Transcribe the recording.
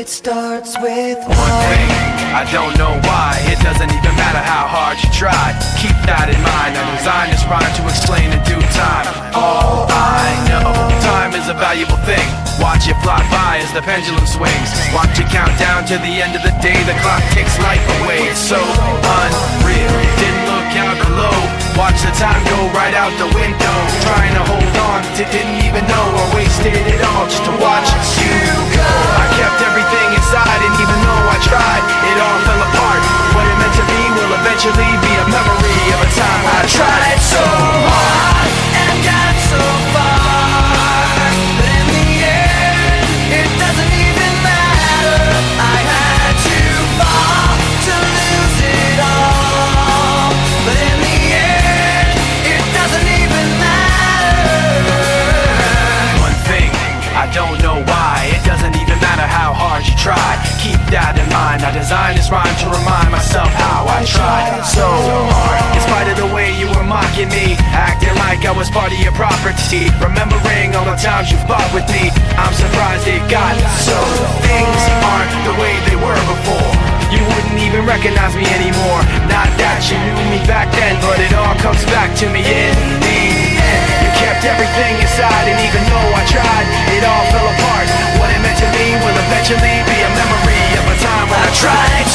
It starts with one thing, I don't know why. It doesn't even matter how hard you try. Keep that in mind. I designed this rhyme to explain in due time. All I know, time is a valuable thing. Watch it fly by as the pendulum swings. Watch it count down to the end of the day. The clock takes life away. It's so unreal. Didn't look out below. Watch the time go right out the window. Trying to hold on to didn't even know I wasted it all just to watch you go. I kept everything inside, and even though I tried, it all fell apart. What it meant to be will eventually be a memory of a time when I tried so hard and got so far, but in the end, it doesn't even matter. I had to fall to lose it all, but in the end, it doesn't even matter. One thing, I don't know why. It doesn't even matter how hard you try. Keep that in mind. I designed this rhyme to remind myself how I tried so hard. In spite of the way you were mocking me, acting like I was part of your property, remembering all the times you fought with me, I'm surprised it got so. Things aren't the way they were before. You wouldn't even recognize me anymore. Not that you knew me back then, but it all comes back to me in the end. You kept everything inside, and even though I tried, it all fell apart. What it meant to me will eventually be a memory of a time when I tried